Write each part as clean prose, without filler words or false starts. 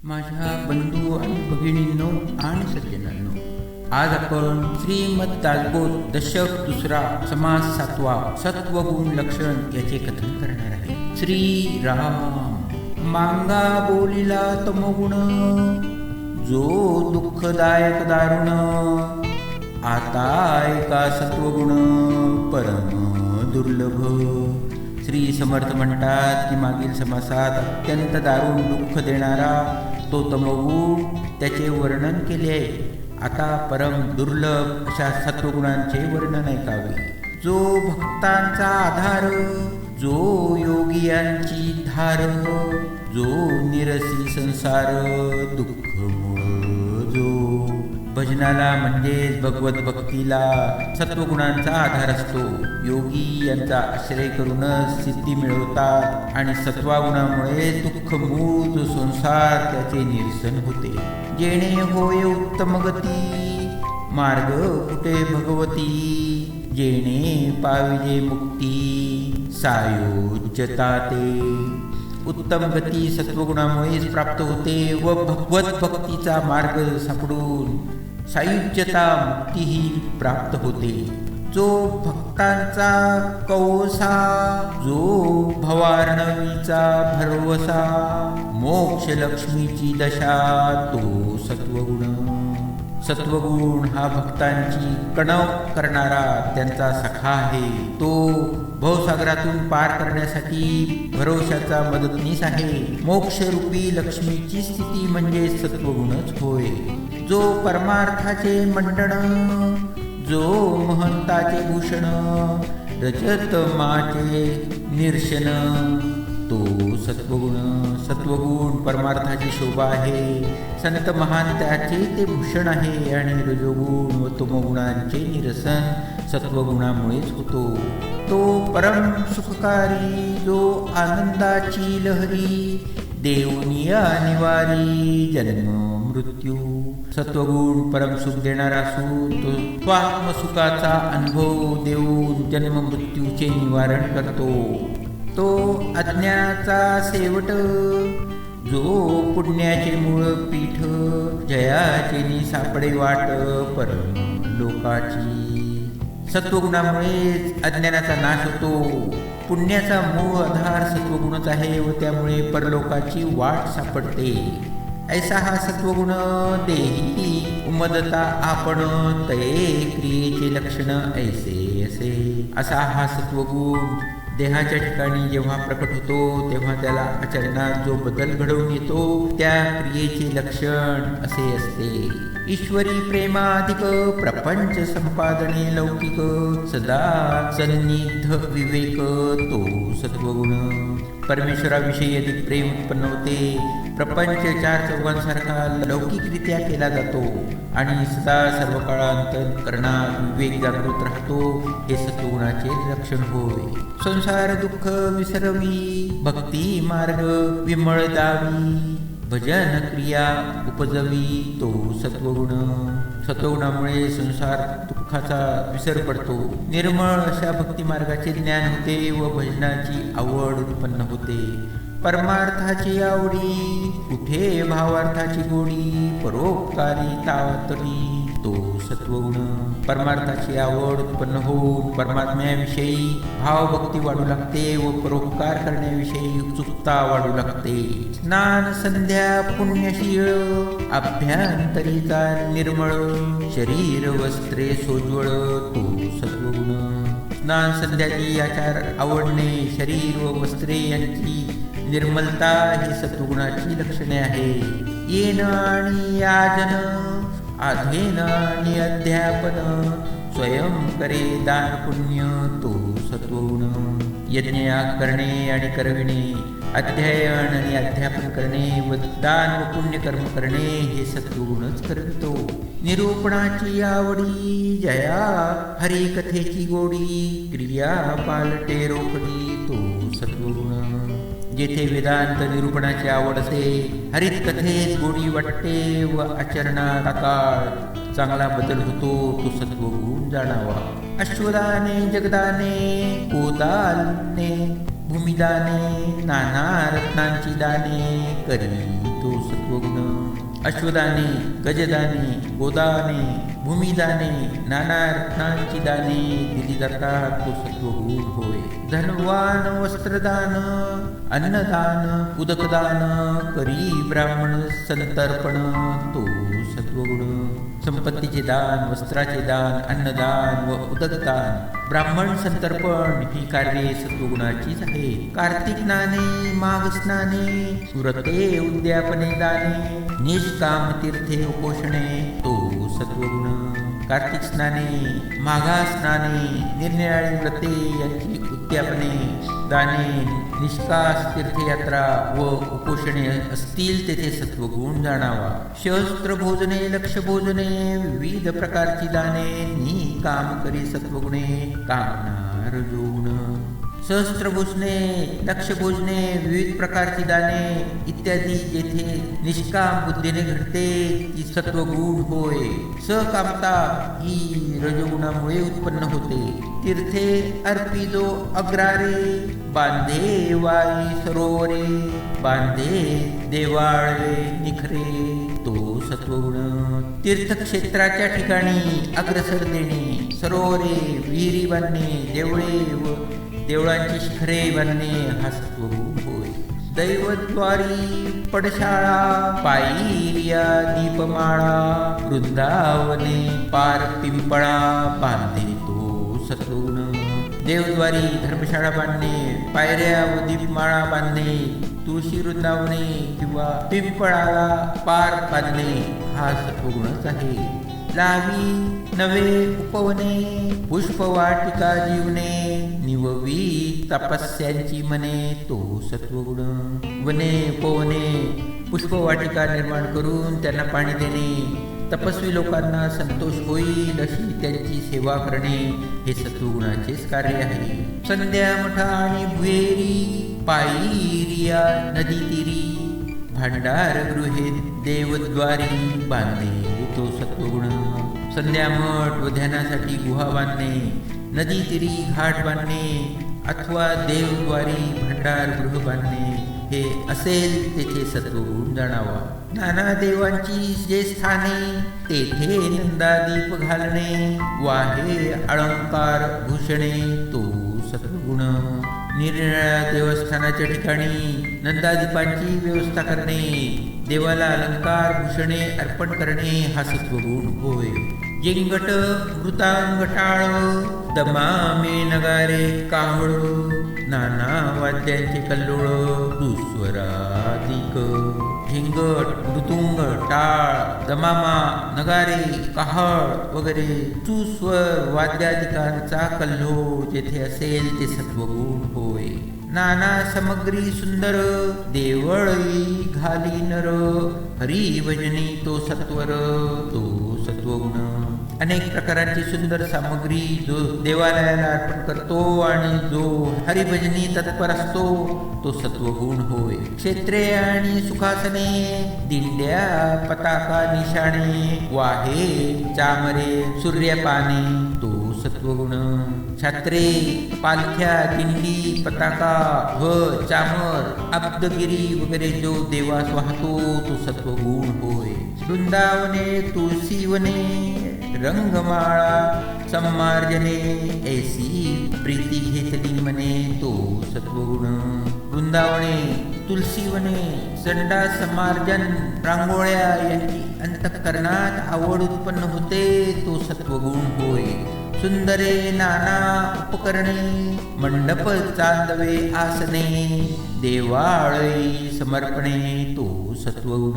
माझ्या बंधू आणि भगिनींनो आणि सज्जनांनो, आज आपण श्रीमद दासबोध दशक दुसरा समास सातवा सत्वगुण लक्षण याचे कथन करणार आहे. श्री राम मांगा बोलिला तमगुण, जो दुःखदायक दारुण, आता एका सत्वगुण परम दुर्लभ. श्री समर्थ म्हणतात की मागील समासात अत्यंत दारुण दुःख देणारा तो तमोगुण त्याचे वर्णन केले आहे. आता परम दुर्लभ अशा सत्वगुणांचे वर्णन ऐकावे. जो भक्तांचा आधार, जो योगियांची धार, जो निरसी संसार दुःख मूळ, जो भजनाला म्हणजेच भगवत भक्तीला सत्वगुणांचा आधार असतो. योगी यांचा आश्रय करूनच सिद्धी मिळवतात आणि सत्वगुणामुळे दुःख मूळ जो संसार त्याचे निरसन होते. जेणे होय उत्तम गती, मार्ग कुठे भगवती, जेणे पाविजे मुक्ती, सायोज्यता ते. उत्तम गती सत्वगुणामुळेच प्राप्त होते व भगवत भक्तीचा मार्ग सापडून सायुज्यता मुक्तीही प्राप्त होते. जो भक्तांचा कौसा, जो भवार्णवीचा भरवसा, मोक्ष लक्ष्मीची दशा तो सत्वगुण. सत्वगुण हा भक्तांची कणव करणारा त्यांचा सखा आहे. तो भवसागरातून पार करण्यासाठी भरोशाचा मदतनीस आहे. मोक्षरूपी लक्ष्मीची स्थिती म्हणजे सत्वगुणच होय. जो परमार्थाचे मंडन, जो महंताचे भूषण, रजत माचे निर्शन तो सत्वगुण. सत्वगुण परमार्थाची शोभा आहे. संत महान त्याचे ते भूषण आहे आणि रजोगुण व तमोगुणांचे निरसन सत्वगुणामुळेच होतो. तो परम सुखकारी, जो आनंदाची लहरी, देवनिया निवारी जन्म मृत्यू. सत्वगुण परम सुख देणारा असून तो स्वात्मसुखाचा अनुभव देऊन जन्म मृत्यूचे निवारण करतो. तो अज्ञानाचा शेवट, जो पुण्याचे मूळ पीठ, जयाचे सापडे वाट परम लोकाची. सत्वगुणामुळेच अज्ञानाचा नाश होतो. पुण्याचा मूळ आधार सत्वगुणच आहे व त्यामुळे परलोकाची वाट सापडते. ऐसा हा सत्वगुण देही उमदता आपण, तये क्रियेचे लक्षण ऐसे असे. असा हा सत्वगुण देहाच्या ठिकाणी जेव्हा प्रकट होतो तेव्हा त्याला आचरणात जो बदल घडवून येतो त्या क्रियेचे लक्षण असे असते. ईश्वरी प्रेमाधिक, प्रपंच संपादने लौकिक, सदा सन्निध विवेक तो सत्वगुण. परमेश्वराविषयी अधिक प्रेम उत्पन्न होते. प्रपंच चार चौघांसारखा लौकिकरित्या केला जातो आणि सदा सर्व काळांतकरणात विवेक जागृत राहतो. हे सत्वगुणाचे लक्षण होय. संसार दुःख विसरवी, भक्ती मार्ग विमळ दावी, भजन क्रिया उपजवी तो सत्वगुण. सत्वगुणामुळे संसार दुःखाचा विसर पडतो. निर्मळ अशा भक्ती मार्गाचे ज्ञान होते व भजनाची आवड उत्पन्न होते. परमार्थाची आवडी, कुठे भावार्थाची गोडी, परोपकारी तावतडी तो सत्वगुण. परमार्थाची आवड उत्पन्न होऊन परमात्म्याविषयी भावभक्ती वाढू लागते व परोपकार करण्याविषयी उत्सुकता वाढू लागते. स्नान संध्या पुण्यशीळ, अभ्यंतरीचा निर्मळ, शरीर वस्त्रे सोज्वळ तो सत्वगुण. स्नान संध्याची आचार आवडणे, शरीर व वस्त्रे यांची निर्मलता ही सत्वगुणाची लक्षणे आहे. येन आणि याजन, आधेन आणि अध्यापन, स्वयं करे दान पुण्य तो सत्वगुण. यज्ञ करणे आणि करविणे, अध्ययन आणि अध्यापन करणे व दान व पुण्य कर्म करणे हे सत्वगुणच करतो. निरूपणाची आवडी, जया हरिकथेची गोडी, क्रिया पालटे रोकडी तो सत्वगुण. जेथे वेदांत निरूपणाची आवड असे, हरित कथेत गोडी वाटते व आचरणात काळ चांगला बदल होतो तो सत्वगुण जाणावा. अश्वदाने जगदाने, गोदाने भूमिदाने, नाना रत्नांची दाने करी तो सत्वगुण. सत्वगुण। अश्वदाने, गजदाने, गोदाने, भूमिदाने, नाना रत्नांची दाने दिली जातात, तो सत्वगुण होय। धनवान वस्त्रदान, अन्नदान, उदकदान करी ब्राह्मण संतर्पण, तो सत्वगुण। संपत्तीचे दान, वस्त्राचे दान, अन्नदान व उदकदान, ब्राह्मण संतर्पण ही कार्ये सत्वगुणाचीच आहेत। कार्तिक नाने, माघ स्नाने, व्रते उद्यापने दाने, निष्काम तीर्थे उपोषणे, तो सत्वगुण। कार्तिक स्नाने, माघा स्नाने, निरनिराळी व्रते यांची उद्यापने, दाने, निष्कास तीर्थयात्रा व उपोषणे असतील तेथे सत्वगुण जाणावा। शस्त्र भोजने, लक्ष भोजने, विविध प्रकारची दाने, निकाम करी सत्वगुणे, कामना रजोगुण। सहस्त्रभूषणे, लक्षभोजने, विविध प्रकारची दाने इत्यादी जेथे निष्काम बुद्धीने घडते ती सत्वगुण होय। सकामता ही रजोगुणामुळे उत्पन्न होते। तीर्थे अर्पितो अग्रारे, बांधे वाई सरोवरे, बांधे देवाळे निखरे, तो सत्वगुण। तीर्थक्षेत्राच्या ठिकाणी अग्रसर देणे, सरोवरे, विहिरी बांधणे, देवळे व देवळांची शिखरे बांधणे हा सत्वगुण होय। दैवद्वारी पडशाळा, पायरिया दीपमाळा, वृंदावने पार पिंपळा, बांधे तो सत्वगुण। देवद्वारी धर्मशाळा बांधणे, पायऱ्या व दीपमाळा बांधणे, तुळशी वृंदावने किंवा पिंपळाला पार बांधणे हा सत्वगुणच आहे। लावी नवे उपवने, पुष्पवाटिका जीवने, निववी तपस्यांची मने, तो सत्वगुण। वने उपवने, पुष्पवाटिका निर्माण करून त्यांना पाणी देणे, तपस्वी लोकांना संतोष होईल अशी त्यांची सेवा करणे हे सत्वगुणाचेच कार्य आहे। संध्या मठ आणि भुयेरी, पायरिया नदी तीरी, भांडार गृहे देवद्वारी, बांधे तो सत्वगुण। संध्यामठ व ध्यानासाठी गुहा बांधणे, नदी तीरी घाट बांधणे अथवा देवद्वारी भांडार गृह बांधणे हे असेल तेथे सत्वगुण जाणावा। नाना देवांची जे स्थाने तेथे नंदादीप घालणे, वाहे अलंकार भूषणे, तो सत्वगुण। निरनिराळ्या देवस्थानाच्या ठिकाणी नंदादीपांची व्यवस्था करणे, देवाला अलंकार भूषणे अर्पण करणे हा सत्वगुण होय। जिंगट मृतांग टाळ, दमामे नगारे काहळ, नाना वाद्यांचे कल्लोळ, दुस्वराधिक। झिंगट, मृदुंग, टाळ, दमामा, नगारे, काहळ वगैरे सुस्वर वाद्यादिकांचा कल्लोळ जेथे असेल ते सत्वगुण होय। नाना समग्री सुंदर, देवळी घाली नर, हरी भजनी तो सत्वर, तो सत्वगुण। अनेक प्रकारांची सुंदर सामग्री जो देवालयाला अर्पण करतो आणि जो हरिभजनी तत्पर असतो तो सत्वगुण होय। क्षेत्रे आणि सुखासने, दिंड्या पताका निशाणे, वाहे चामरे सूर्यपाने, तो सत्वगुण। छात्रे, पालख्या, दिंडी, पताका व चामर, अब्दगिरी वगैरे जो देवास वाहतो तो सत्वगुण होय। वृंदावने, तुळशीवने, रंगमाळा सम्मार्जने, ऐसी प्रीती घेतली मने, तो सत्वगुण। वृंदावने, तुलसीवने, संडास समार्जन, रांगोळ्या यांची अंतःकरणात आवड उत्पन्न होते तो सत्वगुण होय। सुंदरे नाना उपकरणे, मंडप चांदवे आसने, देवाळी समर्पणे, तो सत्वगुण।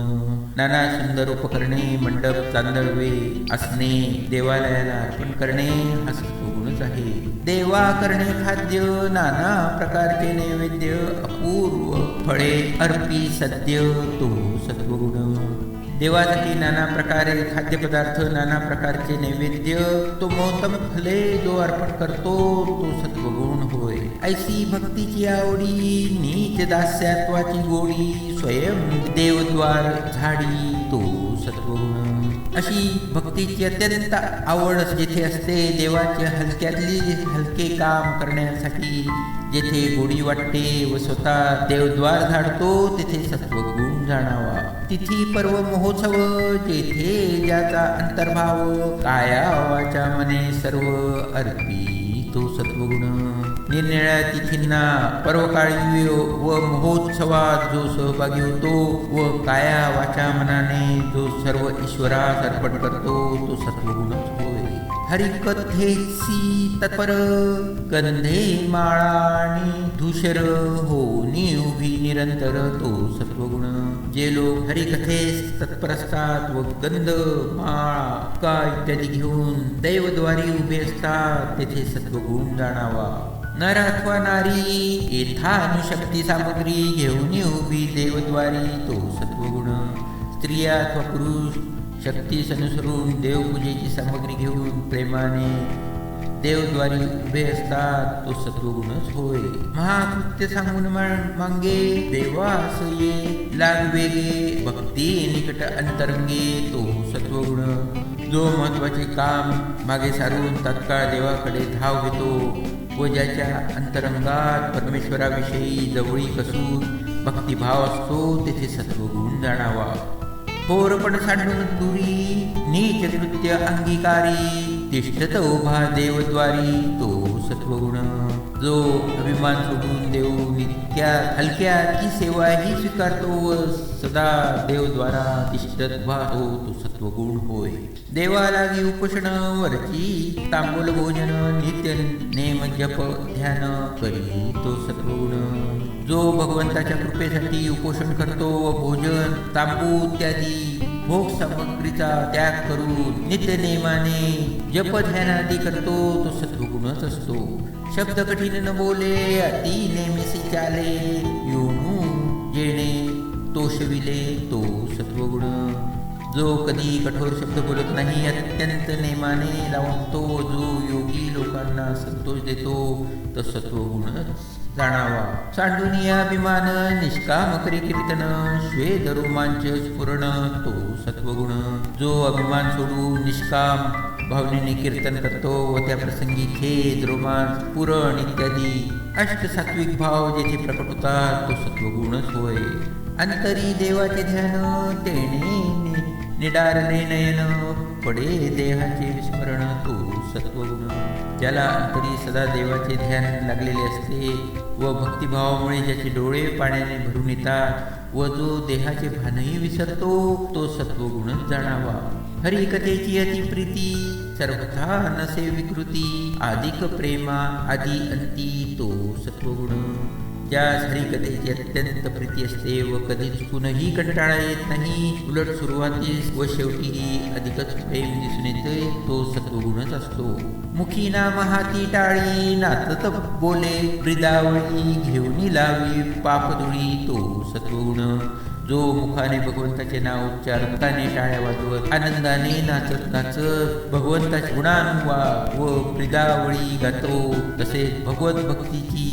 नाना सुंदर उपकरणे, मंडप चांदवे आसने, देवालयाला अर्पण करणे हा सत्वगुणच आहे। देवा करणे खाद्य, नाना प्रकारचे नैवेद्य, अपूर्व फळे अर्पी सद्य, तो सत्वगुण। देवासाठी नाना प्रकारे खाद्यपदार्थ, नाना प्रकारचे नैवेद्य, तो मोहतम फले जो अर्पण करतो तो सत्वगुण होय। ऐसी भक्तीची आवडी, नीच दास्यात्वाची गोडी, स्वयं देवद्वार झाडी, तो सत्वगुण। अशी भक्तीची अत्यंत आवड जेथे असते, देवाचे हलक्यातली हलके काम करण्यासाठी जेथे गोडी वाटते व स्वतः देवद्वार झाडतो तेथे सत्वगुण सत्वगुण जाणावा. तिथी पर्व महोत्सव जेथे ज्याचा अंतर्भाव, काया वाचा मने सर्व अर्पी तो सत्वगुण. निरनिळ्या तिथींना पर्वकाळी व महोत्सवात जो सहभागी होतो व काया वाचा मनाने जो सर्व ईश्वरास अर्पण करतो तो सत्वगुणच होय. हरिकथेसी तत्पर गंधे माळाणी धूषर होनी उभी निरंतर तो सत्वगुण. जे लोक हरिकथेस तत्पर असतात व गंध माळा का इत्यादी घेऊन दैवद्वारी उभे असतात तेथे सत्वगुण जाणावा. नर अथवा नारी येथानुशक्ती सामग्री घेऊन उभी देवद्वारी तो सत्वगुण. स्त्रिया अथवा पुरुष शक्तीस अनुसरून देवपूजेची सामग्री घेऊन प्रेमाने देवद्वारी उभे असतात तो सत्वगुणच होय. महाकृत्य सांगून मांगे देवास ये लागवेगे भक्ती निकट अंतरंगे तो सत्वगुण. जो महत्वाचे काम मागे सारून तात्काळ देवाकडे धाव घेतो व ज्याच्या अंतरंगात परमेश्वराविषयी जवळीक असून भक्तिभाव असतो तेथे सत्वगुण जाणावा. थोरपण सांडून दुरी नीच कृत्य अंगीकारी तिष्ठत उभा देवद्वारी तो सत्वगुण. जो अभिमान सोडून देव नित्या हलक्याची सेवा ही स्वीकारतो व सदा देवद्वारा तिष्ठत उभा तो सत्वगुण होय. देवालागी उपोषण वरची तांबूल भोजन नित्य नेम जप ध्यान करी तो सत्वगुण. जो भगवंताच्या कृपेसाठी उपोषण करतो व भोजन तांबू इत्यादी भोग सामग्रीचा त्याग करून नित्य नेमाने जप ध्यानादी करतो तो सत्वगुणच असतो. शब्द कठीण न बोले अति नेमिसे चाले योनू जेणे तोषविले तो सत्वगुण. जो कधी कठोर शब्द बोलत नाही अत्यंत नेमाने लावतो जो योगी लोकांना संतोष देतो तो सत्वगुणच जाणावा. सांडून या अभिमान निष्काम करी कीर्तन श्वेद रोमांच स्फुरण तो सत्वगुण. जो अभिमान सोडून निष्काम भावनेने कीर्तन करतो व त्या प्रसंगी खेद रोमांच पुरण इत्यादी अष्टसात्विक भाव जेथे प्रकट होतात तो सत्वगुणच होय. अंतरी देवाचे ध्यान तेणे निडारले नयन पडे देहाचे विस्मरण तो सत्वगुण. ज्याला अंतरी सदा देवाचे ध्यान लागलेले असते व भक्तिभावामुळे ज्याचे डोळे पाण्याने भरून येतात व जो देहाचे भानही विसरतो तो सत्वगुणच जाणावा. हरिकथेची अतिप्रीती सर्वथा नसे विकृती अधिक प्रेमा आदी अंती तो सत्वगुण. ज्यास हरिकथेची अत्यंत प्रीती असते व कधी चुकूनही कंटाळा येत नाही उलट सुरुवातीस व शेवटीही अधिकच प्रेम दिसून येते तो सत्वगुणच असतो. मुखी नाम हाती टाळी नाचत बोले ब्रिदावळी घेऊन लावी पापधुळी तो सत्वगुण. जो मुखाने भगवंताचे नाव उच्चारताने टाळ्या वाजवत आनंदाने नाचत नाचत भगवंताच्या गुणानुवाद व ब्रिदावळी गातो तसेच भगवत भक्तीची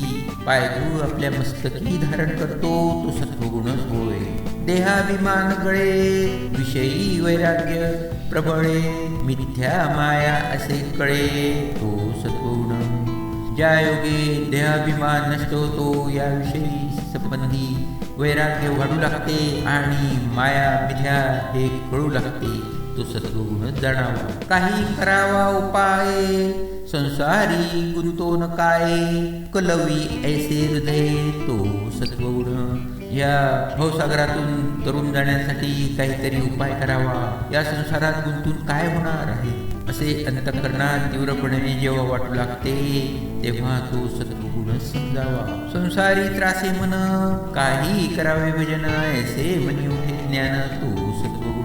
पायधूळ आपल्या मस्तकी धारण करतो तो सत्वगुणच होय. देहाभिमान गळे विषयी वैराग्य प्रबळे मिथ्या माया असे कळे तो सत्वगुण. ज्या योगे देहाभिमान नष्ट होतो याविषयी संबंधी वैराग्य वाढू लागते आणि माया मिथ्या हे कळू लागते तो सत्वगुणच जाणावा. काही करावा उपाय संसारी गुंतो न काय कलवी ऐसे हृदय तो सत्वगुण. या भवसागरातून तरुण जाण्यासाठी काहीतरी उपाय करावा. या संसारात गुंतून काय होणार आहे असे अंतःकरणात तीव्रपणे जेव्हा वाटू लागते तेव्हा तो सत्वगुणच समजावा. संसारी त्रासे मन काही करावे भजन ऐसे मनी उठे ज्ञान तो सत्वगुण.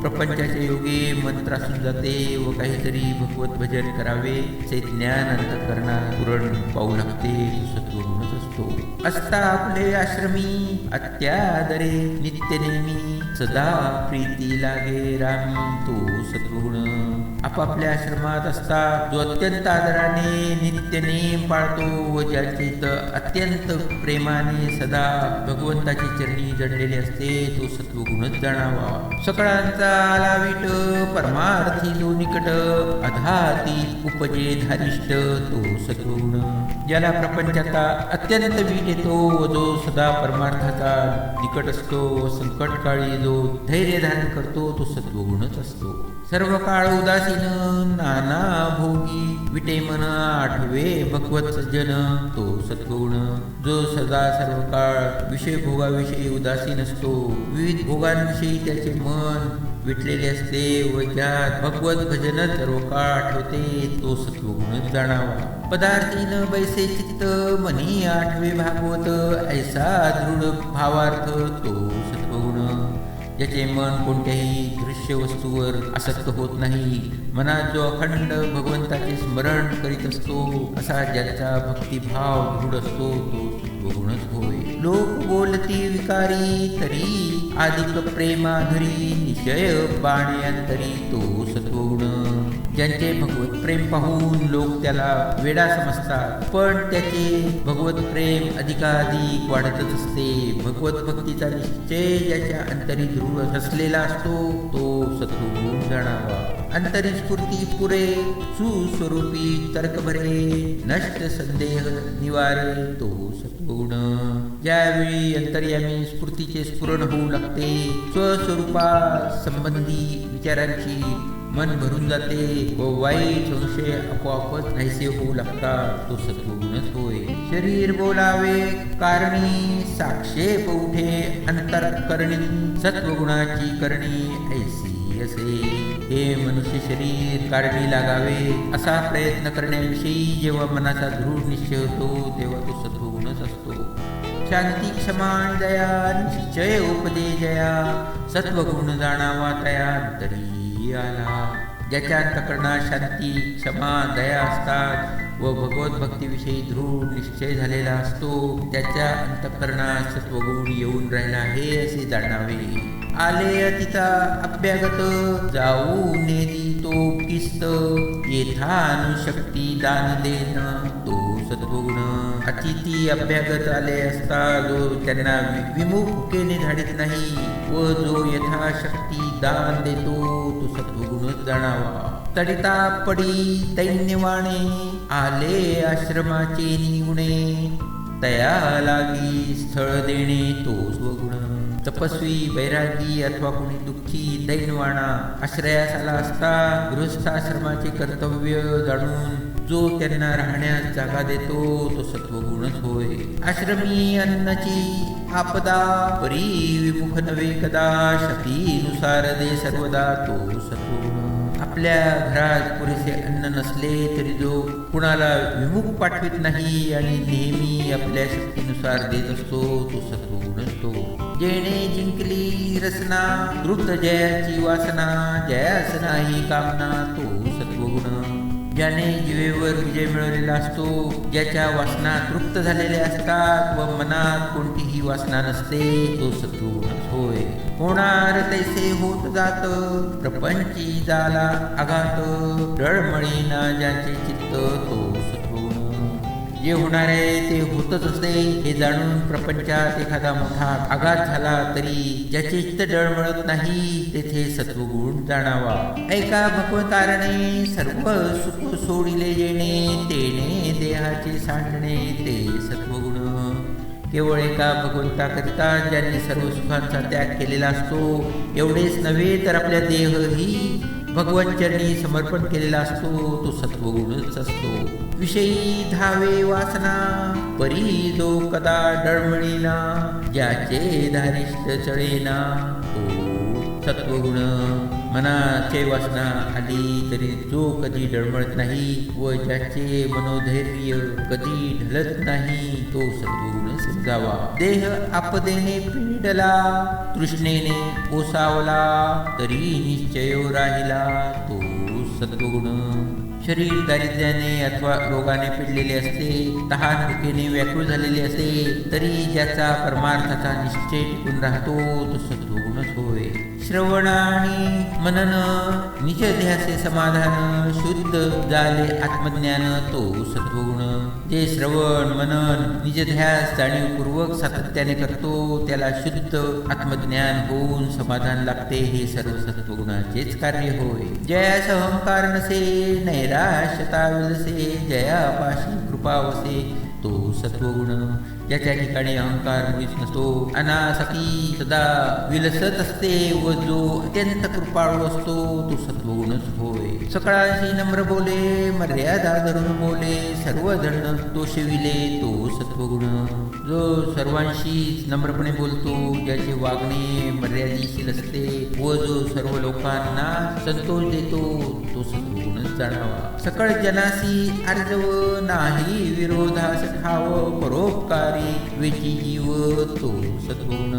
प्रपंचाच्या योगे मन त्रासून जाते व काहीतरी भगवत भजन करावे असे ज्ञान अंतःकरणात पुरण पाहू लागते तो सत्वगुणच असतो. असता आपले आश्रमी अत्यादरे नित्य नेमी सदा प्रीती लागे रामी तो सत्वगुण. आपापल्या आश्रमात असतात, जो अत्यंत आदराने नित्य नेम पाळतो व ज्याचे अत्यंत प्रेमाने सदा भगवंताची चरणी जडलेले असते, तो सत्वगुणच जाणावा. सकळांचा आला विट, परमार्थी जो निकट, अधाती उपजे धारिष्ट, तो सत्वगुण. ज्याला प्रपंचाचा अत्यंत वीट येतो व जो सदा परमार्थाचा निकट असतो, संकट काळी जो धैर्य धारण करतो, तो सत्वगुणच असतो. सर्व काळ उदासीन नाना भोगी, विटे मन आठवे भगवत सज्जन, तो सत्वगुण. जो सदा सर्व काळ विषय भोगाविषयी उदासीन असतो, विविध भोगांविषयी त्याचे मन विटलेले असते व ज्यात भगवत भजन सर्व काळ आठवते, तो सत्वगुणच जाणावा. पदार्थीन बैसे चित्त, मनी आठवे भागवत, ऐसा दृढ भावार्थ, तो सत्वगुण. ज्याचे मन कोणत्याही दृश्य वस्तूवर आसक्त होत नाही, मनात जो अखंड भगवंताचे स्मरण करीत असतो, असा ज्याचा भक्तिभाव दृढ असतो, तो सत्वगुणच होय. लोक बोलती विकारी, तरी अधिक प्रेमाधरी, निश्चय बाणे अंतरी, तो सत्वगुण. ज्यांचे भगवत प्रेम पाहून लोक त्याला वेडा समजतात, पण त्याचे भगवत प्रेम अधिकाधिक वाढतच असते. भगवत भक्तीचा निश्चय ज्याच्या अंतरी दृढ असलेला असतो, तो सत्वगुण जाणावा. अंतरी स्फूर्ती पुरे, सुस्वरूपी तर्क भरे, नष्ट संदेह निवारे, तो सत्वगुण. ज्यावेळी अंतर्यामी स्फूर्तीचे स्फुरण होऊ लागते, स्वस्वरूपा संबंधी विचारांची मन भरून जाते व वाईट संशय आपोआपच नाहीसे होऊ लागतात, तो सत्वगुणच होय. शरीर बोलावे कारणी, साक्षेप उठे अंतरकरणी, सत्वगुणाची करणी ऐसी असे. हे मनुष्य शरीर कारणी लागावे असा प्रयत्न करण्याविषयी जेव्हा मनाचा दृढ निश्चय होतो, तेव्हा तो सत्वगुणच असतो. शांती क्षमा दया, निश्चय उपदे जया, सत्वगुण जाणावा तया तरी आला. ज्याच्या अंतःकरणात शांती क्षमा दया असतात व भगवत भक्तीविषयी दृढ निश्चय झालेला असतो, त्याच्या अंतःकरणात सत्वगुण येऊन राहिला आहे असे जाणावे. आले अतिता अभ्यागत, जाऊ नेदी तो किस्त, येथानुशक्ती दान देन, तो सत्वगुण. अतिथी अभ्यागत आले असता जो त्यांना विमुखतेने धाडित नाही व जो यथाशक्ती दान देतो, तो सत्वगुणच जाणावा. तडिता पडी दैन्यवाणे, आले आश्रमाचे निगुणे, तया लागी स्थळ देणे, तो स्वगुण. तपस्वी बैरागी अथवा कोणी दुःखी दैनवाणा आश्रयास आला असता गृहस्थाश्रमाचे कर्तव्य जाणून जो त्यांना राहण्यास जागा देतो, तो सत्वगुणच होय. आश्रमी अन्नाची आपदा, परी विमुख नवे कदा, शक्तीनुसार दे सर्वदा, तो सत्वगुण. आपल्या घरात पुरेसे अन्न नसले तरी जो कुणाला विमुख पाठवित नाही आणि नेहमी आपल्या शक्तीनुसार देत असतो, तो सत्वगुण असतो. जेणे जिंकली रसना, द्रुत जयाची वासना, जयास नाही कामना, तो सत्वगुण. ज्याने जिवेवर विजय मिळवलेला असतो, ज्याच्या वासना तृप्त झालेल्या असतात व मनात कोणतीही वासना नसते, तो सत्वगुणच होय. होणार तैसे होत जात, प्रपंची झाला आघात, डळमळीना ज्याचे चित्त, तो सत्वगुण. जे होणार आहे ते होतच असते हे जाणून प्रपंचात एखादा मोठा आघात झाला तरी ज्याचे चित्त डळमळत नाही, तेथे सत्वगुण जाणावा. ऐका भगवतारणे, सर्व सुख सोडिले जेणे, तेने देहाचे सांडणे, ते सत्वगुण. केवळ एका भगवंताकरिता ज्यांनी सर्व सुखांचा त्याग केलेला असतो, एवढेच नव्हे तर आपल्या देहही भगवंतचरणी समर्पण केलेला असतो, तो सत्वगुणच असतो. विषयी धावे वासना, परी जो कदा डळमळीना, ज्याचे धारिष्ट चळेना, तो सत्वगुण. मनाचे वासना आली तरी जो कधी डळमळत नाही व ज्याचे मनोधैर्य कधी ढलत नाही, तो सत्वगुण समजावा. देह आपदेने पीडला, तृष्णेने ओसावला, तरी निश्चयो राहिला, तो सत्वगुण. शरीर दारिद्र्याने अथवा रोगाने पिडलेले असते, तहान भुकेने व्याकुळ झालेले असते, तरी ज्याचा परमार्थाचा निश्चय टिकून राहतो, तो सत्वगुणच होय. श्रवण आणि मनन निज ध्यासे समाधान शुद्ध झाले आत्मज्ञान तो सत्वगुण. जे श्रवण मनन निज ध्यास जाणीवपूर्वक सातत्याने करतो त्याला शुद्ध आत्मज्ञान होऊन समाधान लागते. हे सर्व सत्वगुणाचेच कार्य होय. जयास अहंकार नसे नैराश्यता विलसे जयापाशी कृपा वसे तो सत्वगुण. ज्याच्या ठिकाणी अहंकार मुळीच नसतो अनासक्ती सदा विलसत असते व जो अत्यंत कृपाळू असतो तो सत्वगुणच होय. सकळांशी नम्र बोले मर्यादा धरून बोले सर्वजण दोषविले तो सत्वगुण. जो सर्वांशी नम्रपणे बोलतो ज्याचे वागणे मर्यादेशील असते व जो सर्व लोकांना संतोष देतो तो सत्वगुणच जाणावा. सकळ जनासी अर्जव नाही विरोधास ठाव परोपकारी वेची जीव तो सत्वगुण.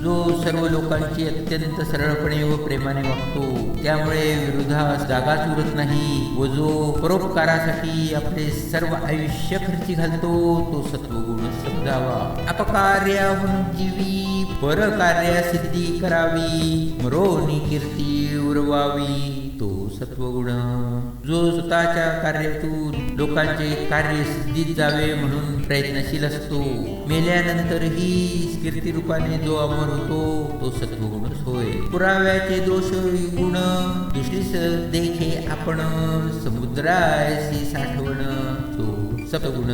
जो सर्व लोकांची अत्यंत सरळपणे व प्रेमाने वागतो त्यामुळे विरोधास जागाच उरत नाही व जो परोपकारासाठी आपले सर्व आयुष्य खर्ची घालतो तो सत्वगुण समजावा. अपकार्याहून जीवी परकार्या सिद्धी करावी मरोनी कीर्ती उरवावी तो सत्वगुण. जो स्वतःच्या कार्यातून लोकांचे कार्य सिद्धीत जावे म्हणून प्रयत्नशील असतो मेल्यानंतरही कीर्तिरूपाने जो अमर होतो तो सत्वगुणच होय. पुराव्याचे दोष गुण दुसरीस देखे आपण समुद्रायसी साठवण तो सत्वगुण.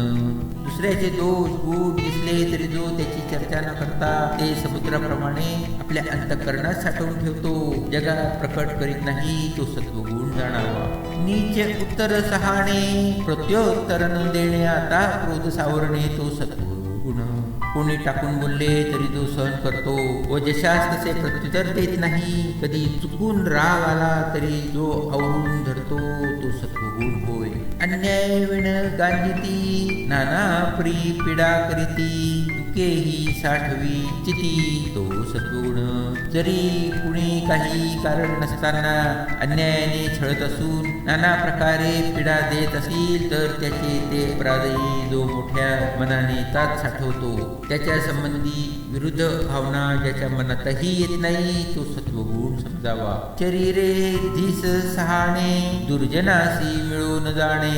दुसऱ्याचे दोष गुण दिसले तरी जो त्याची चर्चा न करता ते समुद्राप्रमाणे आपल्या अंतःकरणात साठवून ठेवतो जगात प्रकट करीत नाही तो सत्वगुण जाणावा. नीच उत्तर सहाणे प्रत्युत्तर न देणे आता क्रोध सावरणे तो सत्वगुण. कोणी टाकून बोलले तरी जो सहन करतो व जशास तसे प्रत्युत्तर देत नाही. कधी चुकून राग आला तरी जो आवरून धरतो तो सत्वगुण होय. अन्याय विण गांजिती नाना प्री पीडा करीती दुखेही साठवी चिती तो सत्वगुण. जरी कुणी काही कारण नसताना अन्यायाने छळत असून नाना प्रकारे पीडा देत असेल तर त्याचे ते अपराधही जो मोठ्या मनाने तात साठवतो त्याच्या संबंधी विरुद्ध भावना ज्याच्या मनातही येत नाही तो सत्वगुण समजावा. शरीरे धीस सहाणे दुर्जनासी मिळून जाणे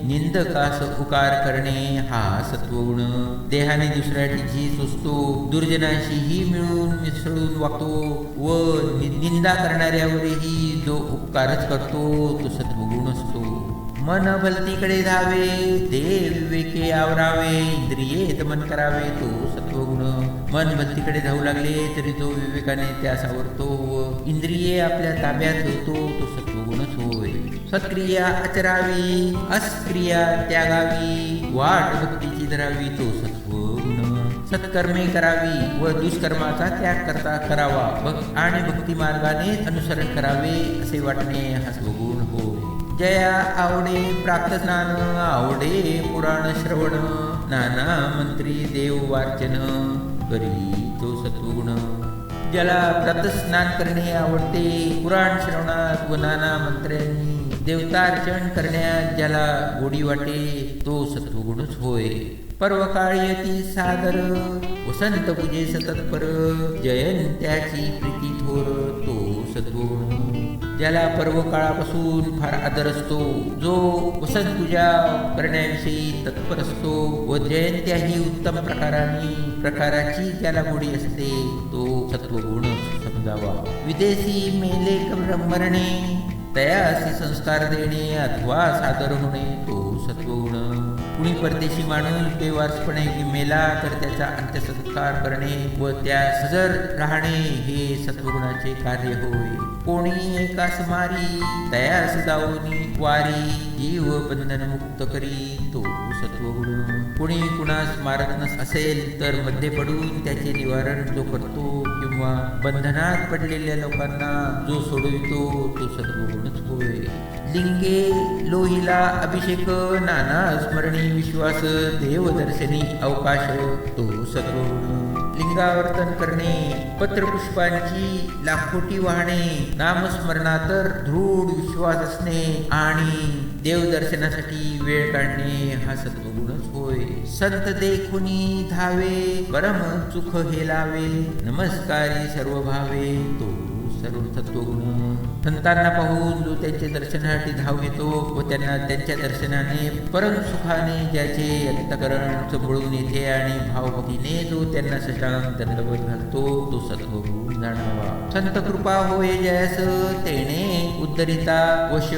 निंदकास उकार करणे हा सत्वगुण. देहाने दुसऱ्याची झीज असतो दुर्जनाशीही मिळून मिसळून वागतो व निंदा करणाऱ्यावरही जो उपकारच करतो तो सत्वगुण असतो. मन भलतीकडे धावे देव विवेके आवरावे इंद्रिये दमन करावे तो सत्वगुण. मन भलतीकडे धावू लागले तरी जो विवेकाने त्यास आवरतो व इंद्रिये आपल्या ताब्यात ठेवतो तो सत्वगुणच होय. सत्क्रिया आचरावी अस्क्रिया त्यागावी वाट भक्तीची धरावी तो सत्वगुण. सत्कर्मे करावी व दुष्कर्माचा त्याग करता करावा आणि भक्ती मार्गाने अनुसरण करावे असे वाटणे हा सत्वगुण होय. जया आवडे प्रातस्नान आवडे पुराण श्रवण नाना मंत्री देव वार्चन करी तो सत्वगुण. ज्याला प्रातस्नान करणे आवडते पुराण श्रवणात व नाना मंत्र्यांनी देवतार्चन करण्यात ज्याला गोडी वाटे तो सत्वगुणच होय. पर्वकाळी सादर वसंत पूजे सतत्पर जयंत्याची प्रीती थोर तो सत्वगुण. ज्याला पर्व काळापासून फार आदर असतो जो वसंत पूजा करण्याविषयी तत्पर असतो व जयंत्याही उत्तम प्रकाराची ज्याला गोडी असते तो सत्वगुण समजावा. विदेशी मेले मरणे तयासी संस्कार देणे अथवा सादर होणे तो सत्वगुण. कुणी परदेशी माणूस बेवारसपणे मेला तर त्याचा अंत्यसंस्कार करणे व त्या हजर राहणे हे सत्वगुणाचे कार्य होय. कोणी एकास मारी तयास जाऊनी वारी जीव बंधन मुक्त करी तो सत्वगुण. कोणी कुणास मारत असेल तर मध्ये पडून त्याचे निवारण जो करतो किंवा बंधनात पडलेल्या लोकांना जो सोडवितो तो सत्वगुणच होय. लिंगे लोहिला अभिषेक नाना स्मरणी विश्वास देवदर्शनी अवकाश तो सत्वगुण. लिंगावर्तन करणे पत्रपुष्पांची लाखोटी वाहणे नामस्मरणातर दृढ विश्वास असणे आणि देवदर्शनासाठी वेळ काढणे हा सत्वगुणच होय. संत देखुनी धावे परम चुख हेलावे नमस्कारी सर्व भावे तो सर्व सत्वगुण. संतांना पाहून जो त्यांचे दर्शनासाठी धाव येतो व त्यांना त्यांच्या दर्शनाने परम सुखाने ज्याचे अंतःकरण चबळून येते आणि भावभक्तीने जो त्यांना सटांग दंडवत घालतो तो सत्वगुण जाणावा. संत कृपा होय जयास तेने उद्धरिता वश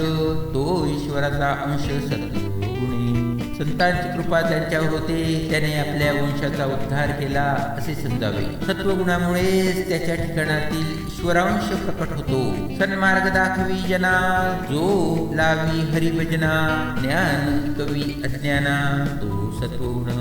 तो ईश्वराचा अंश सत्वगुणे. संतांची कृपा त्यांच्यावर होते, त्याने आपल्या वंशाचा उद्धार केला असे समजावे. सत्वगुणामुळेच त्याच्या ठिकाणातील ईश्वरांश प्रकट होतो. सन्मार्ग दाखवी जना जो लावी हरिभजना ज्ञान कवी अज्ञाना तो सत्वगुण.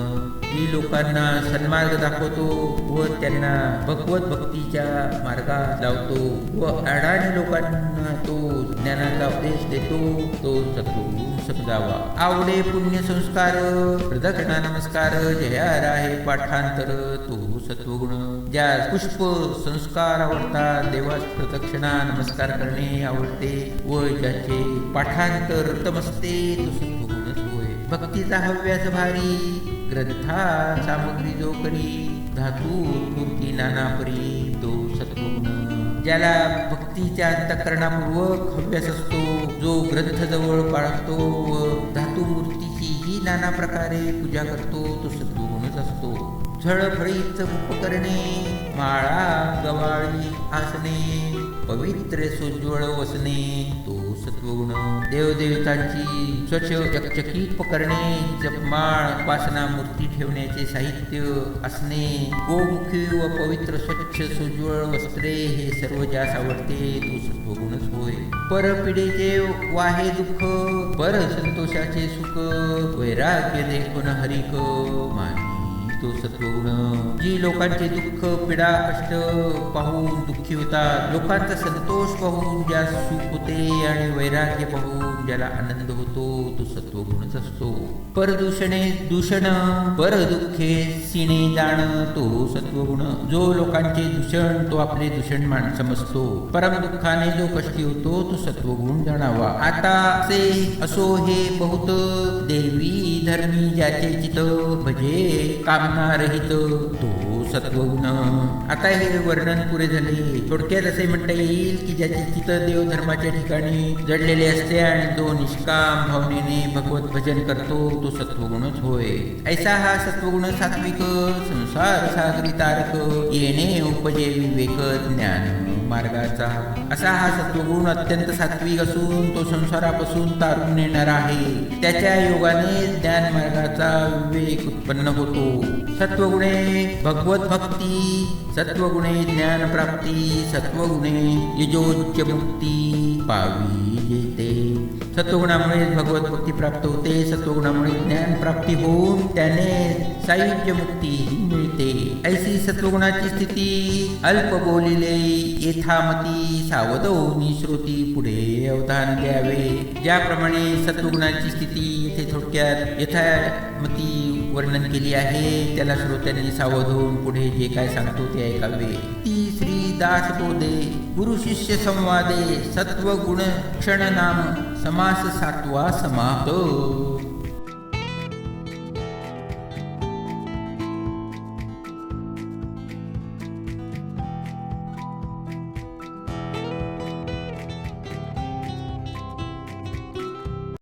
जी लोकांना सन्मार्ग दाखवतो व त्यांना भगवत भक्तीच्या मार्गात लावतो व अडाणी लोकांना तो ज्ञानाचा उपदेश देतो तो सत्वगुण समजावा. आवडे पुण्य संस्कार प्रदक्षिणा नमस्कार जया राहे पाठांतर तो सत्वगुण. ज्या पुष्प संस्कार आवडतात देवास प्रदक्षिणा नमस्कार करणे आवडते व ज्याचे पाठांतर उत्तम असते तो सत्वगुणच होय. भक्तीचा हव्यास भारी ग्रंथा सामग्री जो करी धातू मूर्ती नाना परी तो सत्वगुण. ज्याला भक्तीच्या अंतःकरणापूर्वक हव्यास असतो, जो ग्रंथ जवळ पाळतो व धातू मूर्तीची ही नाना प्रकारे पूजा करतो तो सत्वगुणच असतो. झळफळीत उपकरणे माळा गवाळी आसने पवित्र सोज्वळ वसने तो सत्वगुण. देवदेवतांची स्वच्छ चकचकीत उपकरणे जपमाळ उपासना मूर्ती ठेवण्याचे साहित्य असणे गोमुखी व पवित्र स्वच्छ सोज्वळ वस्त्रे हे सर्व ज्यास आवडते तो सत्वगुणच होय. परपिढीचे वाहे दुःख पर संतोषाचे सुख वैराग्य देखून हरिक मानी तो सत्वगुण. जी लोकांचे दुःख पीडा कष्ट पाहून दुःखी होतात, लोकांचा संतोष पाहून ज्यास सुख होते आणि वैराग्य पाहून ज्याला आनंद होतो तो सत्वगुणच असतो. परदूषणे दूषण पर दुःखे सिणे जाण तो सत्वगुण. जो लोकांचे दूषण तो आपले दूषण समजतो, परम दुःखाने जो कष्टी होतो तो सत्वगुण जाणावा. आता से असो हे बहुत देवी धर्मी ज्याचे चित भजे कामना रहित तो सत्वगुण. आता हे वर्णन पुरे झाले. थोडक्यात असे म्हणता येईल की ज्याचे चित्त देव धर्माच्या ठिकाणी जडलेले असते आणि तो निष्काम भावनेने भगवत भजन करतो तो सत्वगुणच होय. ऐसा हा सत्वगुण सात्विक संसार सागरी तारक येणे उपजे विवेक ज्ञान मार्गाचा. असा हा सत्वगुण अत्यंत सात्विक असून तो संसारापासून तारून नेणार आहे. त्याच्या योगाने ज्ञान मार्गाचा विवेक उत्पन्न होतो. सत्वगुणे भगवत भक्ती सत्वगुणे ज्ञान प्राप्ती सत्वगुणे यजोच्च मुक्ती पावी जेते. सत्वगुणामुळे भगवत भक्ती प्राप्त होते. सत्वगुणामुळे ज्ञान प्राप्ती होऊन त्याने सायुज्य मुक्ती मिळते. ऐसी सत्वगुणाची स्थिती अल्प बोलिले यथामती सावधवनी श्रुती पुढे अवधान द्यावे. ज्याप्रमाणे सत्वगुणाची स्थिती येथे थोडक्यात यथामती वर्णन केली आहे त्याला श्रोत्यांनी सावध होऊन पुढे जे काय सांगतो ते ऐकावे. ती श्री दासबोधे गुरु शिष्य संवादे सत्वगुण क्षण नाम समास सातवा समाप्त.